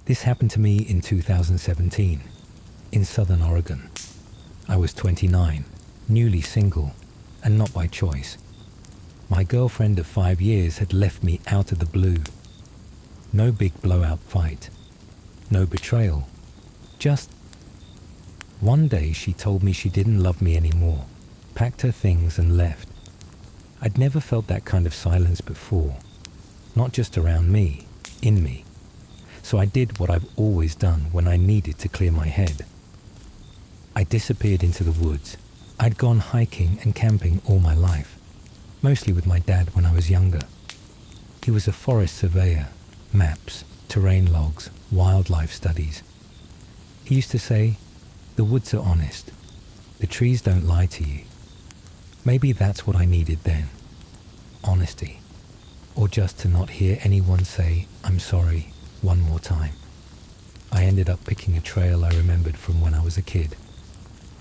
This happened to me in 2017, in southern Oregon. I was 29, newly single, and not by choice. My girlfriend of 5 years had left me out of the blue. No big blowout fight. No betrayal. Just one day she told me she didn't love me anymore, packed her things and left. I'd never felt that kind of silence before, not just around me, in me. So I did what I've always done when I needed to clear my head. I disappeared into the woods. I'd gone hiking and camping all my life, mostly with my dad when I was younger. He was a forest surveyor, maps, terrain logs, wildlife studies. He used to say, "The woods are honest. The trees don't lie to you." Maybe that's what I needed then. Honesty. Or just to not hear anyone say, "I'm sorry," one more time. I ended up picking a trail I remembered from when I was a kid.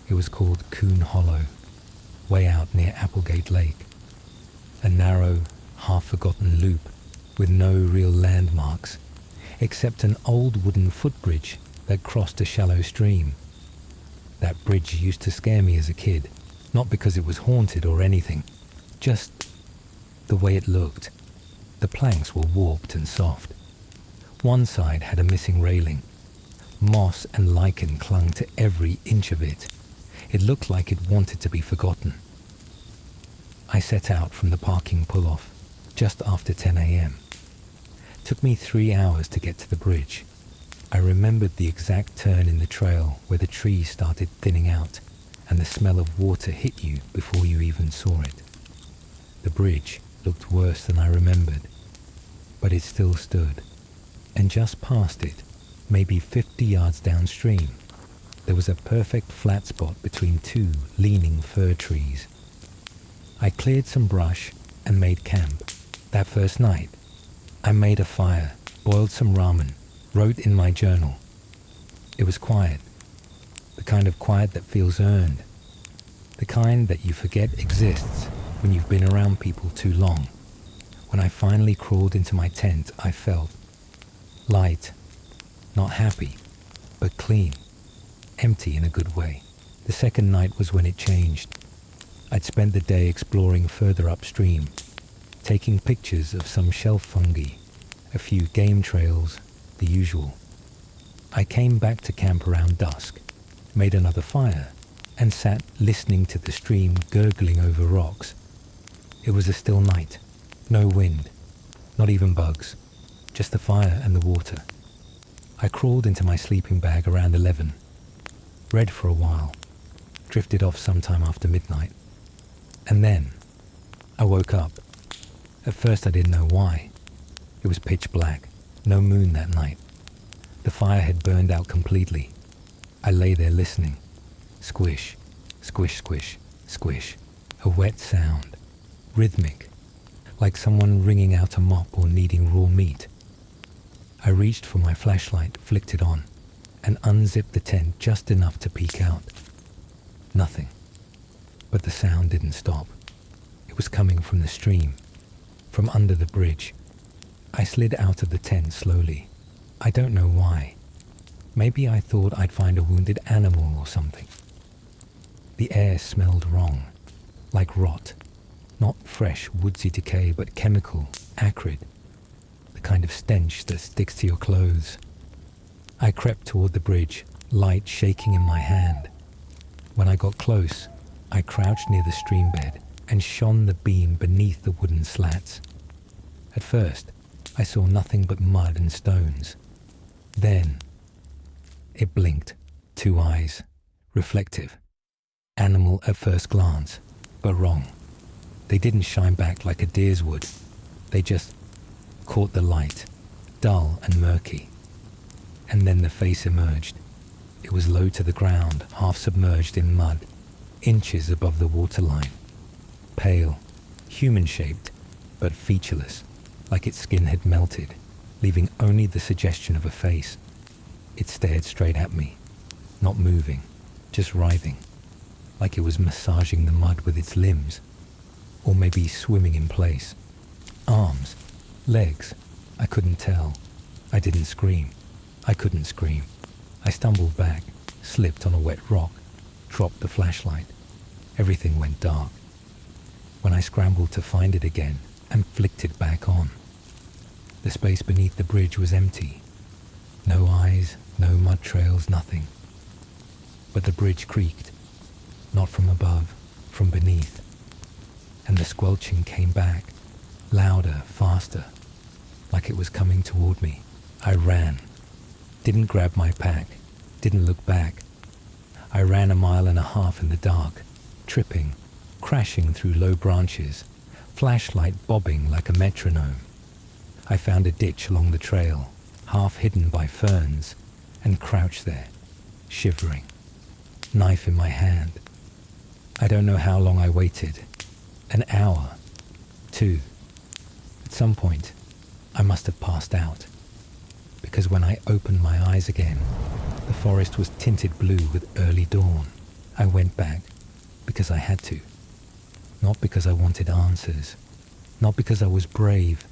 It was called Elk Hollow, way out near Applegate Lake. A narrow, half-forgotten loop with no real landmarks, except an old wooden footbridge that crossed a shallow stream. That bridge used to scare me as a kid, not because it was haunted or anything, just the way it looked. The planks were warped and soft. One side had a missing railing. Moss and lichen clung to every inch of it. It looked like it wanted to be forgotten. I set out from the parking pull-off just after 10 a.m. Took me 3 hours to get to the bridge. I remembered the exact turn in the trail where the trees started thinning out and the smell of water hit you before you even saw it. The bridge looked worse than I remembered, but it still stood. And just past it, maybe 50 yards downstream, there was a perfect flat spot between two leaning fir trees. I cleared some brush and made camp. That first night, I made a fire, boiled some ramen, wrote in my journal. It was quiet, the kind of quiet that feels earned, the kind that you forget exists when you've been around people too long. When I finally crawled into my tent, I felt light, not happy, but clean, empty in a good way. The second night was when it changed. I'd spent the day exploring further upstream, taking pictures of some shelf fungi, a few game trails, the usual. I came back to camp around dusk, made another fire, and sat listening to the stream gurgling over rocks. It was a still night, no wind, not even bugs, just the fire and the water. I crawled into my sleeping bag around 11, read for a while, drifted off sometime after midnight, and then I woke up. At first I didn't know why. It was pitch black, no moon that night. The fire had burned out completely. I lay there listening. Squish, squish, squish, squish. A wet sound, rhythmic, like someone wringing out a mop or kneading raw meat. I reached for my flashlight, flicked it on, and unzipped the tent just enough to peek out. Nothing. But the sound didn't stop. It was coming from the stream, from under the bridge. I slid out of the tent slowly. I don't know why. Maybe I thought I'd find a wounded animal or something. The air smelled wrong, like rot. Not fresh, woodsy decay, but chemical, acrid. The kind of stench that sticks to your clothes. I crept toward the bridge, light shaking in my hand. When I got close, I crouched near the stream bed and shone the beam beneath the wooden slats. At first, I saw nothing but mud and stones. Then, it blinked. 2 eyes. Reflective. Animal at first glance, but wrong. They didn't shine back like a deer's would. They just caught the light, dull and murky. And then the face emerged. It was low to the ground, half submerged in mud, inches above the waterline. Pale, human-shaped, but featureless, like its skin had melted, leaving only the suggestion of a face. It stared straight at me, not moving, just writhing, like it was massaging the mud with its limbs, or maybe swimming in place. Arms, legs, I couldn't tell. I didn't scream. I couldn't scream. I stumbled back, slipped on a wet rock, dropped the flashlight. Everything went dark. When I scrambled to find it again and flicked it back on, the space beneath the bridge was empty. No eyes, no mud trails, nothing. But the bridge creaked, not from above, from beneath. And the squelching came back, louder, faster, like it was coming toward me. I ran. Didn't grab my pack, didn't look back. I ran 1.5 miles in the dark, tripping, crashing through low branches, flashlight bobbing like a metronome. I found a ditch along the trail, half hidden by ferns, and crouched there, shivering, knife in my hand. I don't know how long I waited. An hour, 2. At some point, I must have passed out, because when I opened my eyes again, the forest was tinted blue with early dawn. I went back because I had to, not because I wanted answers, not because I was brave,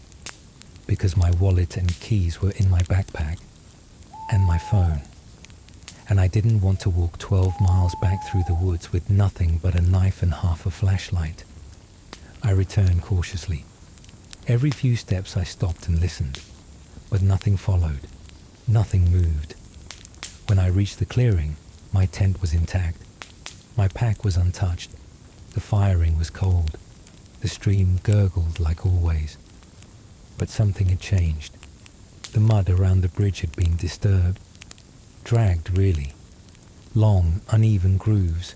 because my wallet and keys were in my backpack, and my phone. And I didn't want to walk 12 miles back through the woods with nothing but a knife and half a flashlight. I returned cautiously. Every few steps I stopped and listened, but nothing followed. Nothing moved. When I reached the clearing, my tent was intact. My pack was untouched. The firing was cold. The stream gurgled like always. But something had changed. The mud around the bridge had been disturbed. Dragged, really. Long, uneven grooves,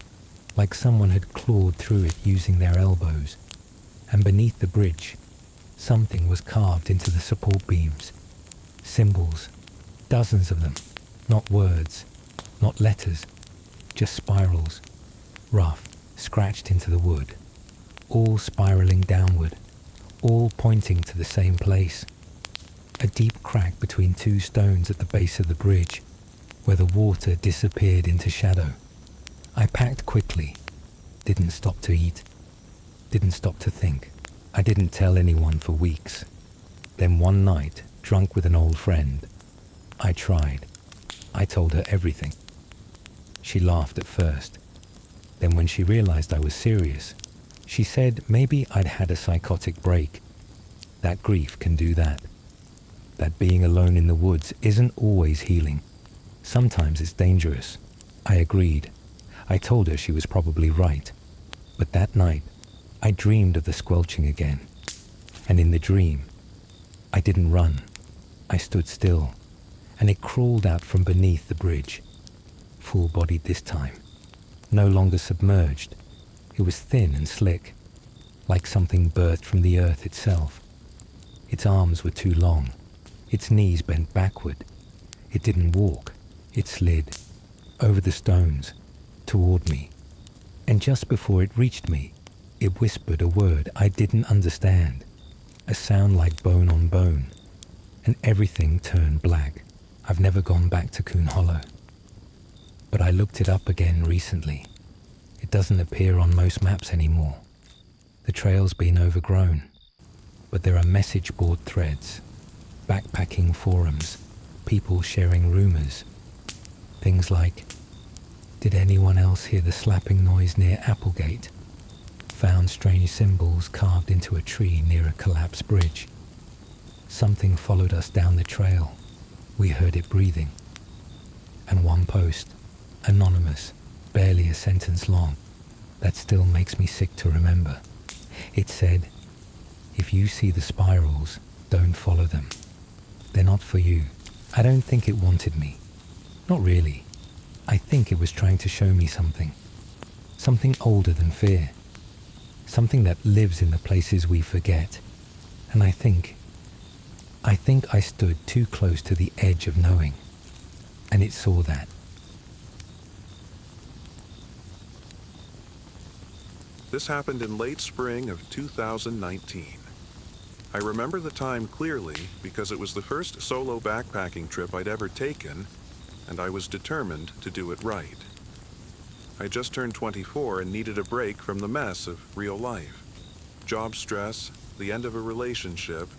like someone had clawed through it using their elbows. And beneath the bridge, something was carved into the support beams. Symbols, dozens of them, not words, not letters, just spirals, rough, scratched into the wood, all spiraling downward, all pointing to the same place. A deep crack between 2 stones at the base of the bridge, where the water disappeared into shadow. I packed quickly, didn't stop to eat, didn't stop to think. I didn't tell anyone for weeks. Then one night, drunk with an old friend, I tried. I told her everything. She laughed at first. Then when she realized I was serious, she said maybe I'd had a psychotic break. That grief can do that. That being alone in the woods isn't always healing. Sometimes it's dangerous. I agreed. I told her she was probably right. But that night, I dreamed of the squelching again. And in the dream, I didn't run. I stood still, and it crawled out from beneath the bridge. Full-bodied this time. No longer submerged. It was thin and slick, like something birthed from the earth itself. Its arms were too long. Its knees bent backward. It didn't walk. It slid, over the stones, toward me. And just before it reached me, it whispered a word I didn't understand, a sound like bone on bone, and everything turned black. I've never gone back to Elk Hollow, but I looked it up again recently. It doesn't appear on most maps anymore. The trail's been overgrown, but there are message board threads, backpacking forums, people sharing rumors. Things like, did anyone else hear the slapping noise near Applegate? Found strange symbols carved into a tree near a collapsed bridge. Something followed us down the trail. We heard it breathing. And one post, anonymous, barely a sentence long, that still makes me sick to remember. It said, if you see the spirals, don't follow them. They're not for you. I don't think it wanted me. Not really. I think it was trying to show me something. Something older than fear. Something that lives in the places we forget. And I think I stood too close to the edge of knowing. And it saw that. This happened in late spring of 2019. I remember the time clearly because it was the first solo backpacking trip I'd ever taken, and I was determined to do it right. I just turned 24 and needed a break from the mess of real life. Job stress, the end of a relationship,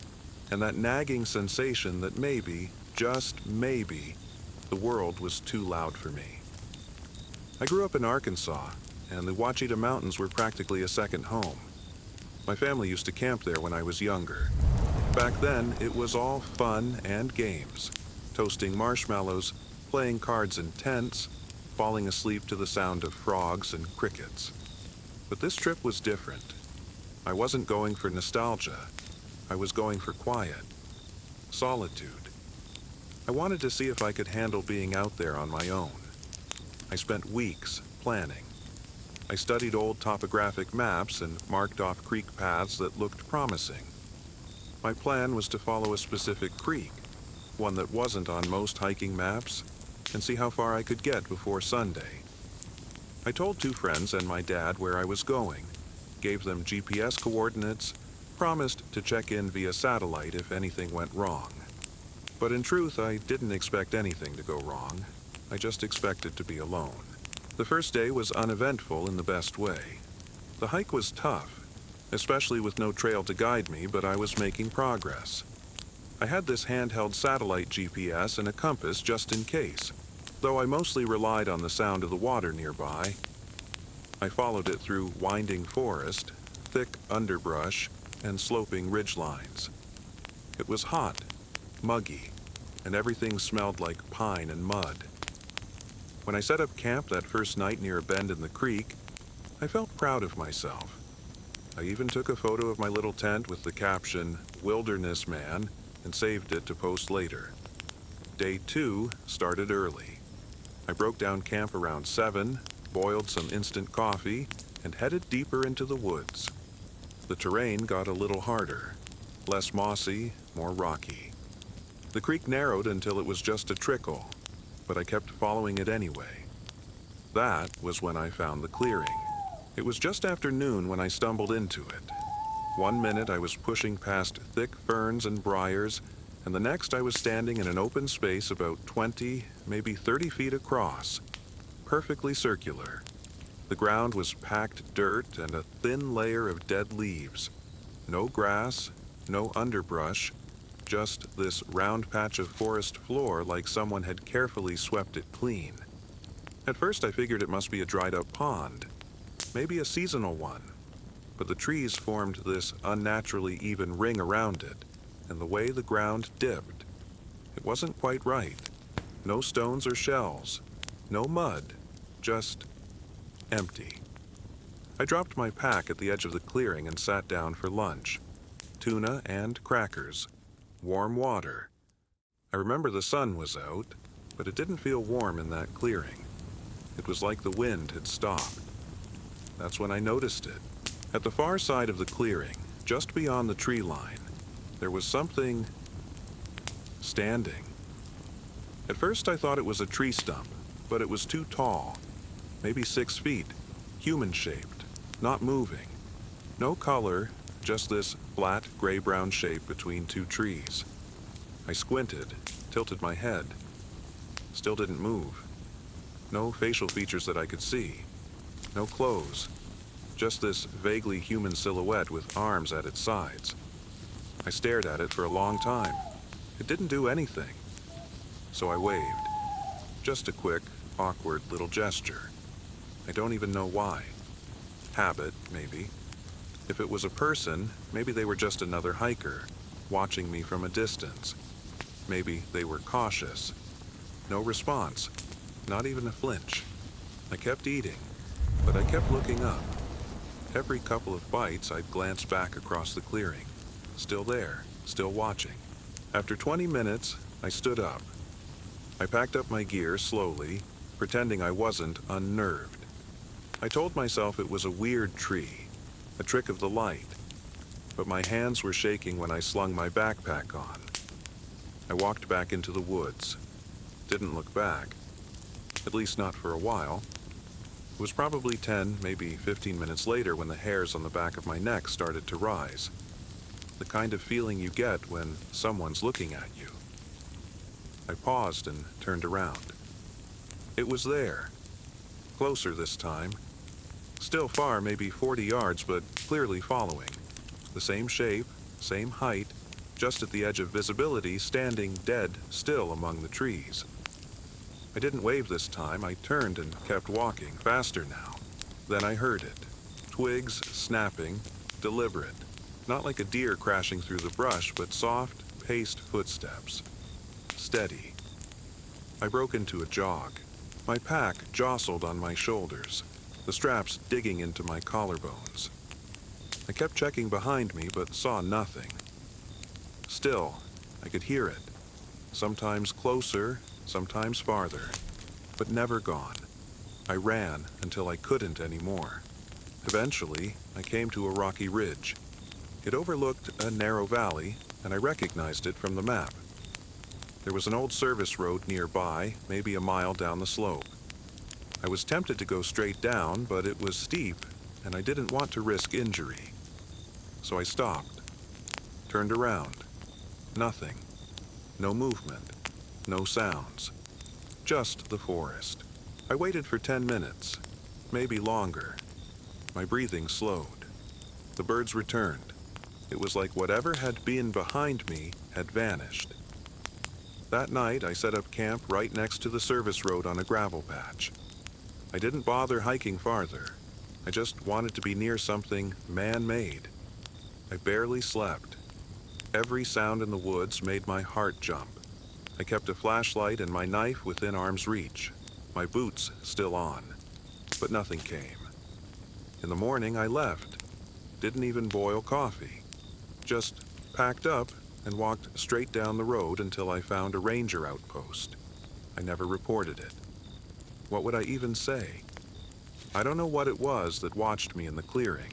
and that nagging sensation that maybe, just maybe, The world was too loud for me. I grew up in Arkansas, and the Ouachita Mountains were practically a second home. My family used to camp there when I was younger. Back then, it was all fun and games. Toasting marshmallows, playing cards in tents, falling asleep to the sound of frogs and crickets. But this trip was different. I wasn't going for nostalgia. I was going for quiet, solitude. I wanted to see if I could handle being out there on my own. I spent weeks planning. I studied old topographic maps and marked off creek paths that looked promising. My plan was to follow a specific creek, one that wasn't on most hiking maps, and see how far I could get before Sunday. I told 2 friends and my dad where I was going, gave them GPS coordinates, promised to check in via satellite if anything went wrong. But in truth, I didn't expect anything to go wrong. I just expected to be alone. The first day was uneventful in the best way. The hike was tough, especially with no trail to guide me, but I was making progress. I had this handheld satellite GPS and a compass just in case, though I mostly relied on the sound of the water nearby. I followed it through winding forest, thick underbrush, and sloping ridgelines. It was hot, muggy, and everything smelled like pine and mud. When I set up camp that first night near a bend in the creek, I felt proud of myself. I even took a photo of my little tent with the caption, "Wilderness Man," and saved it to post later. Day 2 started early. I broke down camp around 7, boiled some instant coffee, and headed deeper into the woods. The terrain got a little harder, less mossy, more rocky. The creek narrowed until it was just a trickle, but I kept following it anyway. That was when I found the clearing. It was just after noon when I stumbled into it. One minute I was pushing past thick ferns and briars, and the next I was standing in an open space about 20, maybe 30 feet across, perfectly circular. The ground was packed dirt and a thin layer of dead leaves. No grass, no underbrush, just this round patch of forest floor like someone had carefully swept it clean. At first I figured it must be a dried-up pond, maybe a seasonal one, but the trees formed this unnaturally even ring around it, and the way the ground dipped, it wasn't quite right. No stones or shells, no mud, just empty. I dropped my pack at the edge of the clearing and sat down for lunch. Tuna and crackers. Warm water. I remember the sun was out, but it didn't feel warm in that clearing. It was like the wind had stopped. That's when I noticed it. At the far side of the clearing, just beyond the tree line, there was something standing. At first I thought it was a tree stump, but it was too tall, maybe 6 feet, human-shaped, not moving. No color, just this flat gray-brown shape between 2 trees. I squinted, tilted my head. Still didn't move. No facial features that I could see. No clothes. Just this vaguely human silhouette with arms at its sides. I stared at it for a long time. It didn't do anything. So I waved. Just a quick, awkward little gesture. I don't even know why. Habit, maybe. If it was a person, maybe they were just another hiker, watching me from a distance. Maybe they were cautious. No response, not even a flinch. I kept eating, but I kept looking up. Every couple of bites, I'd glance back across the clearing. Still there, still watching. After 20 minutes, I stood up. I packed up my gear slowly, pretending I wasn't unnerved. I told myself it was a weird tree, a trick of the light, but my hands were shaking when I slung my backpack on. I walked back into the woods. Didn't look back, at least not for a while. It was probably 10, maybe 15 minutes later when the hairs on the back of my neck started to rise. The kind of feeling you get when someone's looking at you. I paused and turned around. It was there. Closer this time. Still far, maybe 40 yards, but clearly following. The same shape, same height, just at the edge of visibility, standing dead still among the trees. I didn't wave this time. I turned and kept walking, faster now. Then I heard it. Twigs snapping, deliberate. Not like a deer crashing through the brush, but soft, paced footsteps. Steady. I broke into a jog. My pack jostled on my shoulders, the straps digging into my collarbones. I kept checking behind me, but saw nothing. Still, I could hear it. Sometimes closer, sometimes farther, but never gone. I ran until I couldn't anymore. Eventually, I came to a rocky ridge. It overlooked a narrow valley, and I recognized it from the map. There was an old service road nearby, maybe a mile down the slope. I was tempted to go straight down, but it was steep, and I didn't want to risk injury. So I stopped, turned around. Nothing. No movement. No sounds. Just the forest. I waited for 10 minutes, maybe longer. My breathing slowed. The birds returned. It was like whatever had been behind me had vanished. That night, I set up camp right next to the service road on a gravel patch. I didn't bother hiking farther. I just wanted to be near something man-made. I barely slept. Every sound in the woods made my heart jump. I kept a flashlight and my knife within arm's reach, my boots still on. But nothing came. In the morning, I left. Didn't even boil coffee. Just packed up and walked straight down the road until I found a ranger outpost. I never reported it. What would I even say? I don't know what it was that watched me in the clearing.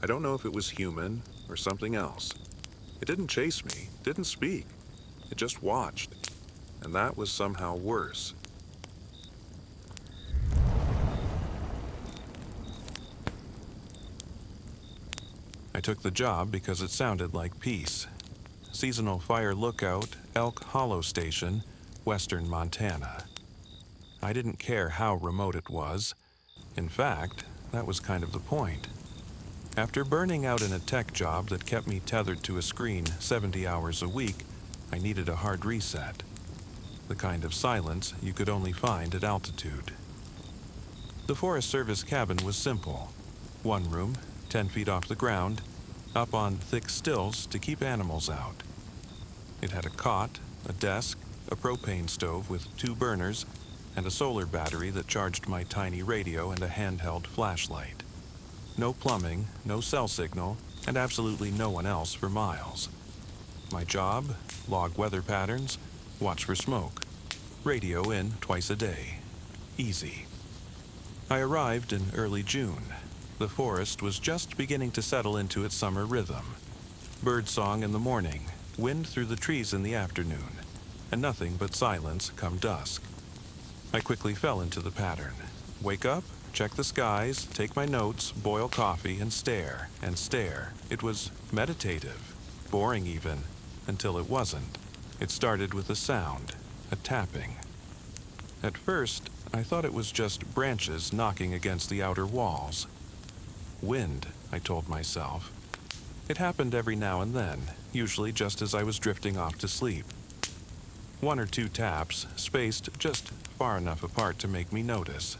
I don't know if it was human or something else. It didn't chase me, didn't speak. It just watched. And that was somehow worse. I took the job because it sounded like peace. Seasonal fire lookout, Elk Hollow Station, western Montana. I didn't care how remote it was. In fact, that was kind of the point. After burning out in a tech job that kept me tethered to a screen 70 hours a week, I needed a hard reset. The kind of silence you could only find at altitude. The Forest Service cabin was simple. One room, 10 feet off the ground, up on thick stills to keep animals out. It had a cot, a desk, a propane stove with 2 burners, and a solar battery that charged my tiny radio and a handheld flashlight. No plumbing, no cell signal, and absolutely no one else for miles. My job, log weather patterns, watch for smoke. Radio in twice a day. Easy. I arrived in early June. The forest was just beginning to settle into its summer rhythm. Birdsong in the morning, wind through the trees in the afternoon, and nothing but silence come dusk. I quickly fell into the pattern. Wake up, check the skies, take my notes, boil coffee, and stare, and stare. It was meditative, boring even, until it wasn't. It started with a sound, a tapping. At first, I thought it was just branches knocking against the outer walls. Wind, I told myself. It happened every now and then, usually just as I was drifting off to sleep. 1 or 2 taps, spaced just far enough apart to make me notice.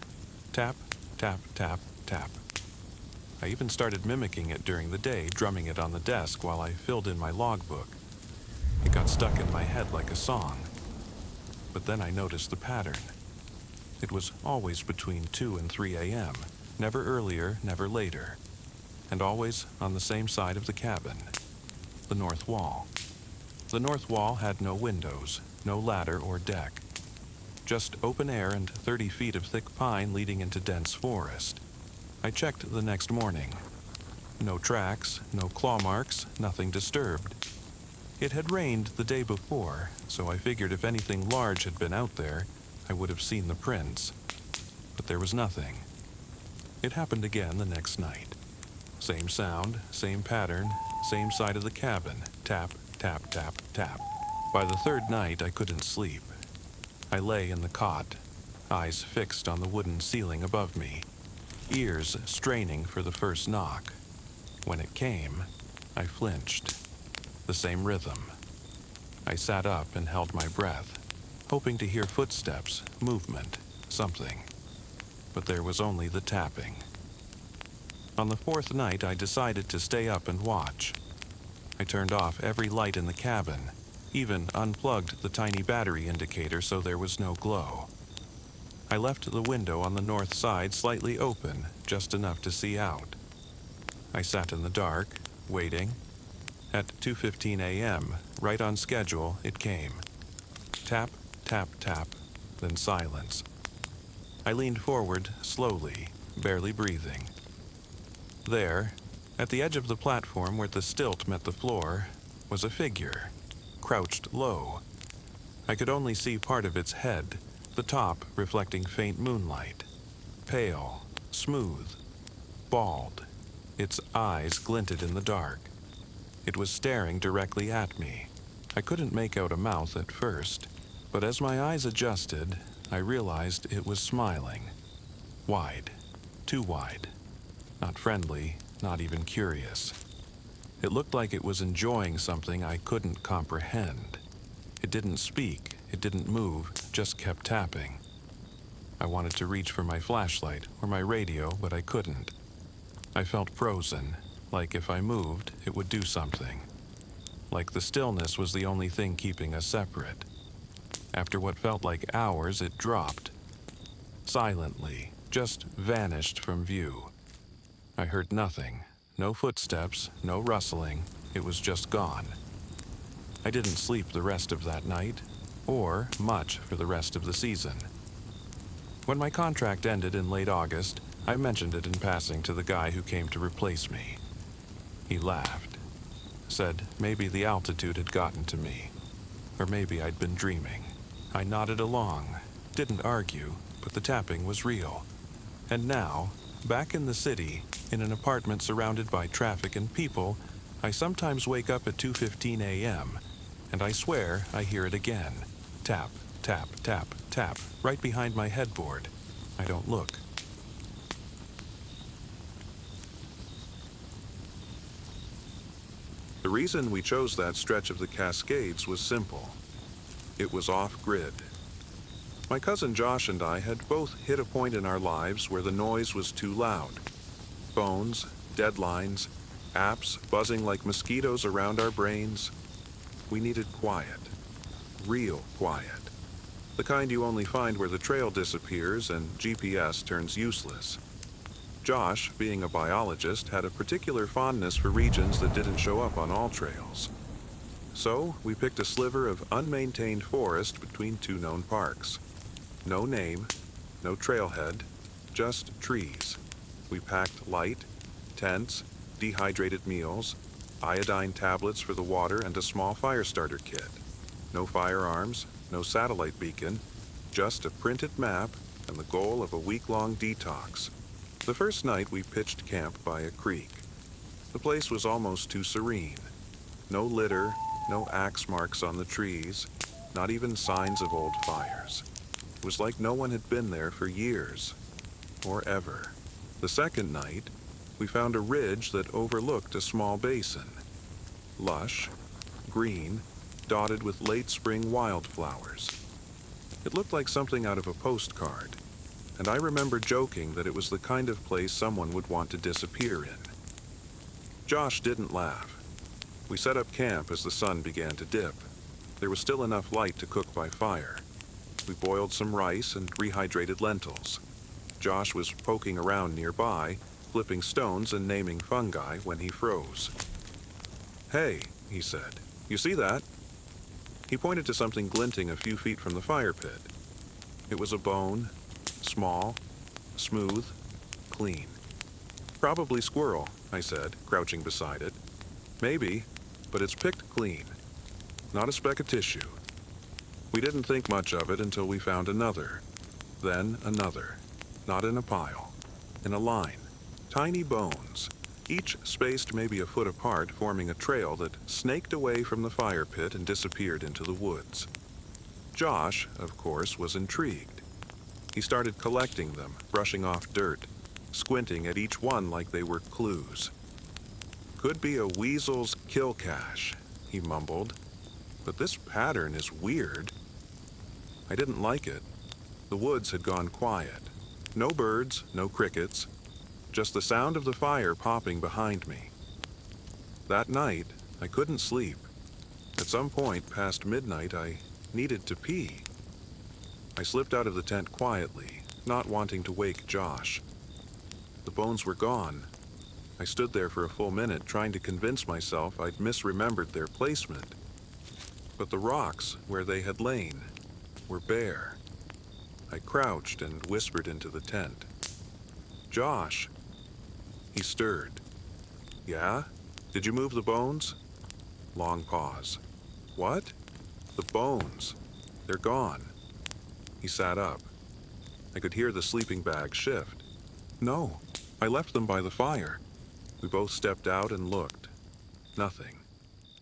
Tap, tap, tap, tap. I even started mimicking it during the day, drumming it on the desk while I filled in my logbook. It got stuck in my head like a song. But then I noticed the pattern. It was always between 2 and 3 a.m., never earlier, never later, and always on the same side of the cabin, the north wall. The north wall had no windows, no ladder or deck, just open air and 30 feet of thick pine leading into dense forest. I checked the next morning. No tracks, no claw marks, nothing disturbed. It had rained the day before, so I figured if anything large had been out there, I would have seen the prints. But there was nothing. It happened again the next night. Same sound, same pattern, same side of the cabin. Tap, tap, tap, tap. By the 3rd night, I couldn't sleep. I lay in the cot, eyes fixed on the wooden ceiling above me, ears straining for the first knock. When it came, I flinched. The same rhythm. I sat up and held my breath, hoping to hear footsteps, movement, something. But there was only the tapping. On the fourth night, I decided to stay up and watch. I turned off every light in the cabin, even unplugged the tiny battery indicator so there was no glow. I left the window on the north side slightly open, just enough to see out. I sat in the dark, waiting. At 2:15 a.m., right on schedule, it came. Tap, tap, tap, then silence. I leaned forward slowly, barely breathing. There, at the edge of the platform where the stilt met the floor, was a figure, crouched low. I could only see part of its head, the top reflecting faint moonlight. Pale, smooth, bald. Its eyes glinted in the dark. It was staring directly at me. I couldn't make out a mouth at first, but as my eyes adjusted, I realized it was smiling. Wide, too wide. Not friendly, not even curious. It looked like it was enjoying something I couldn't comprehend. It didn't speak, it didn't move, just kept tapping. I wanted to reach for my flashlight or my radio, but I couldn't. I felt frozen, like if I moved, it would do something. Like the stillness was the only thing keeping us separate. After what felt like hours, it dropped. Silently, just vanished from view. I heard nothing. No footsteps, no rustling. It was just gone. I didn't sleep the rest of that night, or much for the rest of the season. When my contract ended in late August, I mentioned it in passing to the guy who came to replace me. He laughed, said maybe the altitude had gotten to me, or maybe I'd been dreaming. I nodded along, didn't argue, but the tapping was real. And now, back in the city, in an apartment surrounded by traffic and people, I sometimes wake up at 2:15 a.m., and I swear I hear it again. Tap, tap, tap, tap, right behind my headboard. I don't look. The reason we chose that stretch of the Cascades was simple. It was off-grid. My cousin Josh and I had both hit a point in our lives where the noise was too loud. Phones, deadlines, apps buzzing like mosquitoes around our brains. We needed quiet. Real quiet. The kind you only find where the trail disappears and GPS turns useless. Josh, being a biologist, had a particular fondness for regions that didn't show up on all trails. So, we picked a sliver of unmaintained forest between two known parks. No name, no trailhead, just trees. We packed light, tents, dehydrated meals, iodine tablets for the water, and a small fire starter kit. No firearms, no satellite beacon, just a printed map and the goal of a week-long detox. The first night we pitched camp by a creek. The place was almost too serene. No litter, no axe marks on the trees, not even signs of old fires. It was like no one had been there for years, or ever. The second night, we found a ridge that overlooked a small basin. Lush, green, dotted with late spring wildflowers. It looked like something out of a postcard, and I remember joking that it was the kind of place someone would want to disappear in. Josh didn't laugh. We set up camp as the sun began to dip. There was still enough light to cook by fire. We boiled some rice and rehydrated lentils. Josh was poking around nearby, flipping stones and naming fungi when he froze. "Hey," he said, "you see that?" He pointed to something glinting a few feet from the fire pit. It was a bone, small, smooth, clean. "Probably squirrel," I said, crouching beside it. "Maybe, but it's picked clean. Not a speck of tissue." We didn't think much of it until we found another. Then another. Not in a pile. In a line. Tiny bones. Each spaced maybe a foot apart, forming a trail that snaked away from the fire pit and disappeared into the woods. Josh, of course, was intrigued. He started collecting them, brushing off dirt, squinting at each one like they were clues. "Could be a weasel's kill cache," he mumbled. "But this pattern is weird." I didn't like it. The woods had gone quiet. No birds, no crickets, just the sound of the fire popping behind me. That night, I couldn't sleep. At some point past midnight, I needed to pee. I slipped out of the tent quietly, not wanting to wake Josh. The bones were gone. I stood there for a full minute trying to convince myself I'd misremembered their placement. But the rocks where they had lain were bare. I crouched and whispered into the tent. "Josh." He stirred. "Yeah? Did you move the bones?" Long pause. "What?" "The bones. They're gone." He sat up. I could hear the sleeping bag shift. "No, I left them by the fire." We both stepped out and looked. Nothing.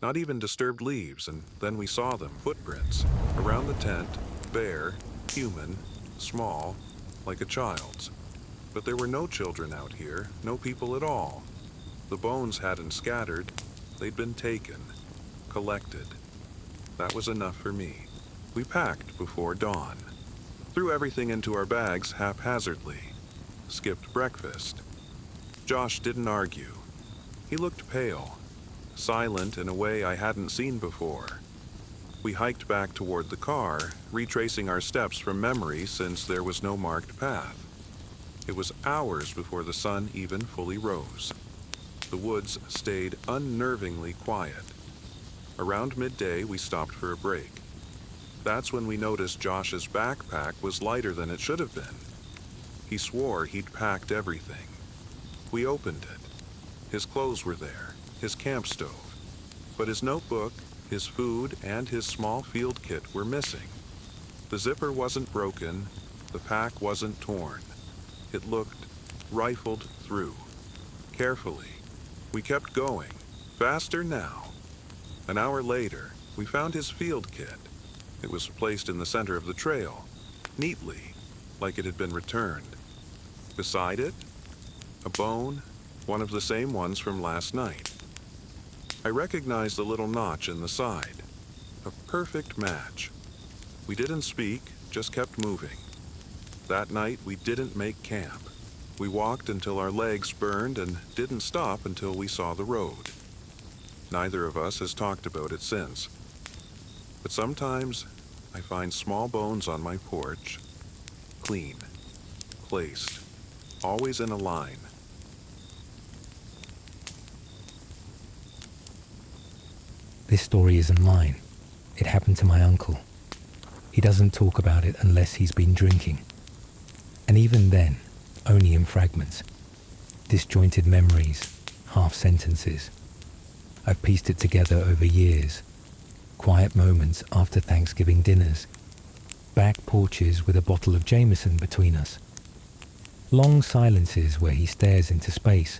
Not even disturbed leaves, and then we saw them, footprints, around the tent, bare, human, small, like a child's. But there were no children out here, no people at all. The bones hadn't scattered, they'd been taken, collected. That was enough for me. We packed before dawn. Threw everything into our bags haphazardly. Skipped breakfast. Josh didn't argue. He looked pale, silent in a way I hadn't seen before. We hiked back toward the car, retracing our steps from memory since there was no marked path. It was hours before the sun even fully rose. The woods stayed unnervingly quiet. Around midday, we stopped for a break. That's when we noticed Josh's backpack was lighter than it should have been. He swore he'd packed everything. We opened it. His clothes were there, his camp stove. But his notebook, his food, and his small field kit were missing. The zipper wasn't broken, the pack wasn't torn. It looked rifled through. Carefully. We kept going. Faster now. An hour later, we found his field kit. It was placed in the center of the trail, neatly, like it had been returned. Beside it, a bone, one of the same ones from last night. I recognized the little notch in the side. A perfect match. We didn't speak, just kept moving. That night, we didn't make camp. We walked until our legs burned and didn't stop until we saw the road. Neither of us has talked about it since. But sometimes, I find small bones on my porch, clean, placed, always in a line. This story isn't mine. It happened to my uncle. He doesn't talk about it unless he's been drinking. And even then, only in fragments. Disjointed memories, half sentences. I've pieced it together over years. Quiet moments after Thanksgiving dinners. Back porches with a bottle of Jameson between us. Long silences where he stares into space,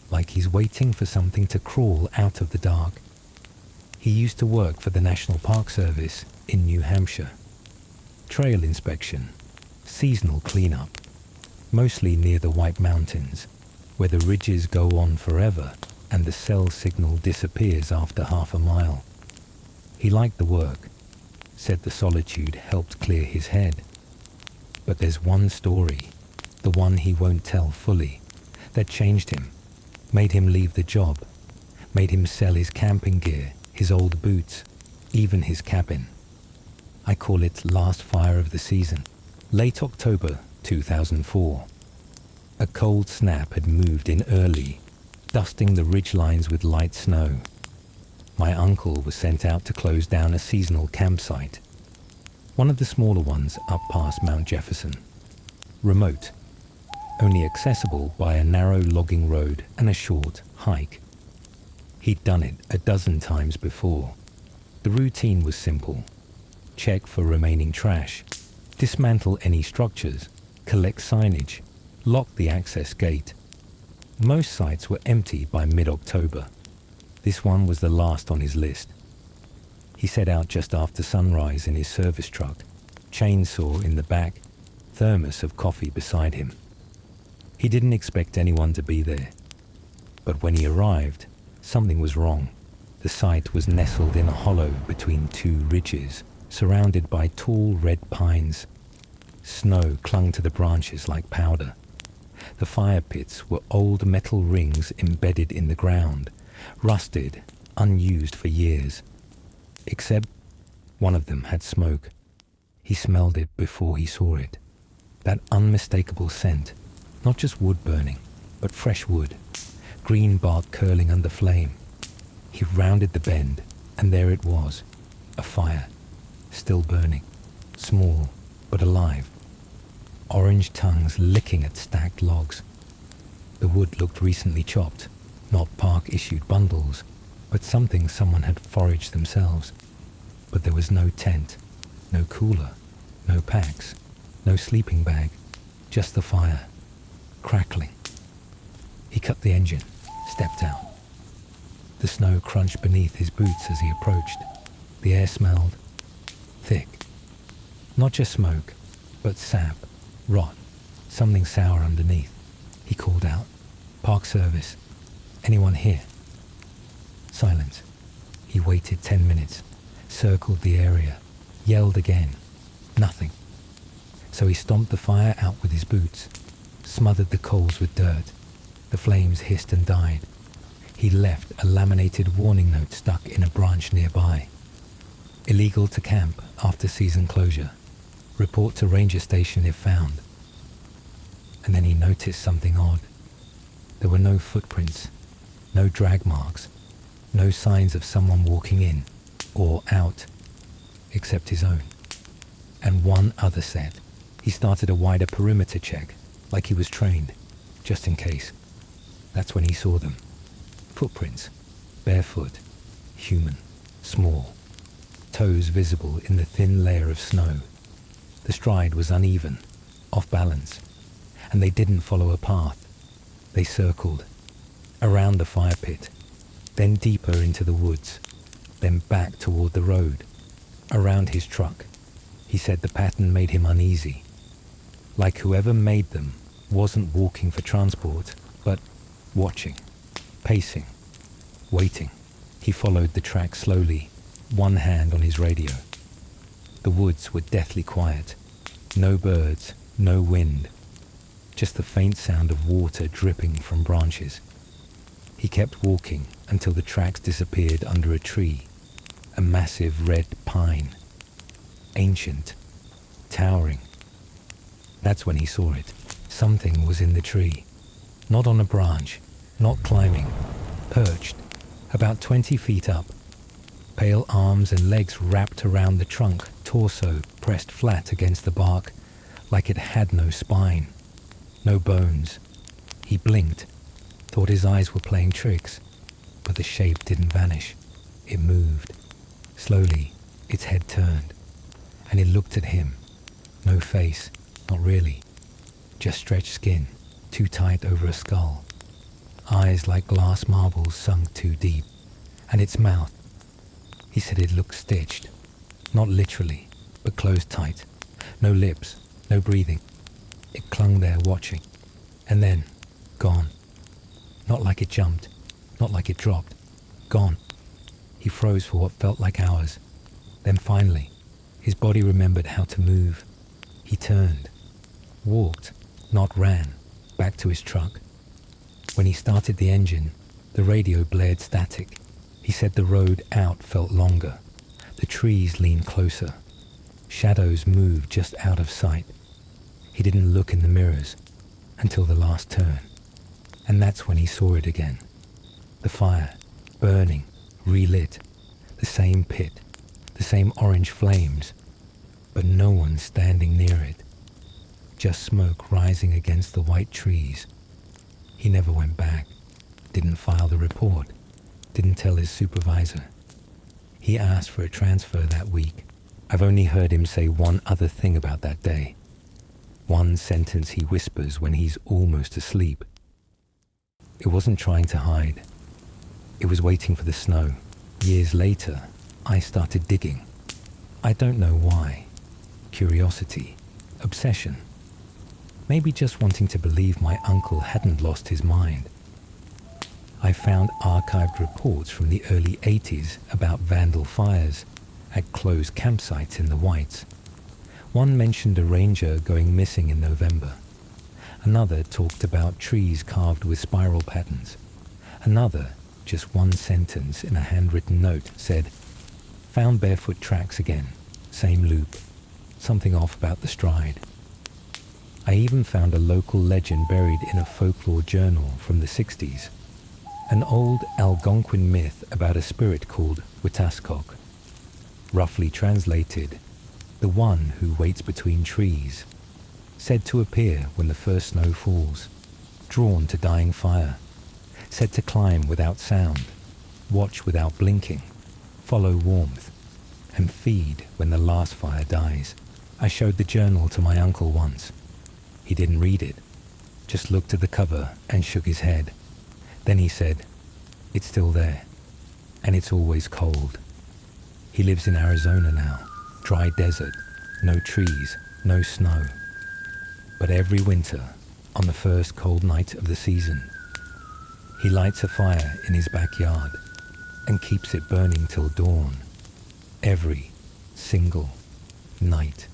like he's waiting for something to crawl out of the dark. He used to work for the National Park Service in New Hampshire. Trail inspection, seasonal cleanup, mostly near the White Mountains, where the ridges go on forever and the cell signal disappears after half a mile. He liked the work, said the solitude helped clear his head. But there's one story, the one he won't tell fully, that changed him, made him leave the job, made him sell his camping gear, his old boots, even his cabin. I call it Last Fire of the Season. Late October 2004. A cold snap had moved in early, dusting the ridgelines with light snow. My uncle was sent out to close down a seasonal campsite, one of the smaller ones up past Mount Jefferson. Remote, only accessible by a narrow logging road and a short hike. He'd done it a dozen times before. The routine was simple. Check for remaining trash, dismantle any structures, collect signage, lock the access gate. Most sites were empty by mid-October. This one was the last on his list. He set out just after sunrise in his service truck, chainsaw in the back, thermos of coffee beside him. He didn't expect anyone to be there. But when he arrived, something was wrong. The site was nestled in a hollow between two ridges, surrounded by tall red pines. Snow clung to the branches like powder. The fire pits were old metal rings embedded in the ground, rusted, unused for years. Except one of them had smoke. He smelled it before he saw it. That unmistakable scent, not just wood burning, but fresh wood, green bark curling under flame. He rounded the bend, and there it was, a fire, still burning, small but alive. Orange tongues licking at stacked logs. The wood looked recently chopped, not park-issued bundles, but something someone had foraged themselves. But there was no tent, no cooler, no packs, no sleeping bag, just the fire, crackling. He cut the engine, stepped out. The snow crunched beneath his boots as he approached. The air smelled thick. Not just smoke, but sap, rot, something sour underneath. He called out, "Park service. Anyone here?" Silence. He waited 10 minutes, circled the area, yelled again. Nothing. So he stomped the fire out with his boots, smothered the coals with dirt. The flames hissed and died. He left a laminated warning note stuck in a branch nearby. Illegal to camp after season closure. Report to ranger station if found. And then he noticed something odd. There were no footprints, no drag marks, no signs of someone walking in or out, except his own. And one other set. He started a wider perimeter check, like he was trained, just in case. That's when he saw them. Footprints, barefoot, human, small, toes visible in the thin layer of snow. The stride was uneven, off balance, and they didn't follow a path. They circled, around the fire pit, then deeper into the woods, then back toward the road, around his truck. He said the pattern made him uneasy, like whoever made them wasn't walking for transport, but watching, pacing, waiting. He followed the track slowly, one hand on his radio. The woods were deathly quiet. No birds, no wind. Just the faint sound of water dripping from branches. He kept walking until the tracks disappeared under a tree. A massive red pine. Ancient. Towering. That's when he saw it. Something was in the tree. Not on a branch. Not climbing. Perched. About 20 feet up. Pale arms and legs wrapped around the trunk, torso pressed flat against the bark, like it had no spine, no bones. He blinked, thought his eyes were playing tricks, but the shape didn't vanish. It moved. Slowly, its head turned, and it looked at him. No face, not really. Just stretched skin, too tight over a skull. Eyes like glass marbles sunk too deep, and its mouth. He said it looked stitched, not literally, but closed tight. No lips, no breathing. It clung there watching, and then, gone. Not like it jumped, not like it dropped. Gone. He froze for what felt like hours. Then finally, his body remembered how to move. He turned, walked, not ran, back to his truck. When he started the engine, the radio blared static. He said the road out felt longer. The trees leaned closer. Shadows moved just out of sight. He didn't look in the mirrors until the last turn. And that's when he saw it again. The fire, burning, relit. The same pit, the same orange flames, but no one standing near it. Just smoke rising against the white trees. He never went back, didn't file the report. Didn't tell his supervisor. He asked for a transfer that week. I've only heard him say one other thing about that day. One sentence he whispers when he's almost asleep. It wasn't trying to hide. It was waiting for the snow. Years later, I started digging. I don't know why. Curiosity. Obsession. Maybe just wanting to believe my uncle hadn't lost his mind. I found archived reports from the early 80s about vandal fires, at closed campsites in the Whites. One mentioned a ranger going missing in November. Another talked about trees carved with spiral patterns. Another, just one sentence in a handwritten note, said, "Found barefoot tracks again, same loop, something off about the stride." I even found a local legend buried in a folklore journal from the 60s, an old Algonquin myth about a spirit called Wetaskok, roughly translated, the one who waits between trees, said to appear when the first snow falls, drawn to dying fire, said to climb without sound, watch without blinking, follow warmth, and feed when the last fire dies. I showed the journal to my uncle once. He didn't read it, just looked at the cover and shook his head. Then he said, "It's still there, and it's always cold." He lives in Arizona now, dry desert, no trees, no snow. But every winter, on the first cold night of the season, he lights a fire in his backyard and keeps it burning till dawn, every single night.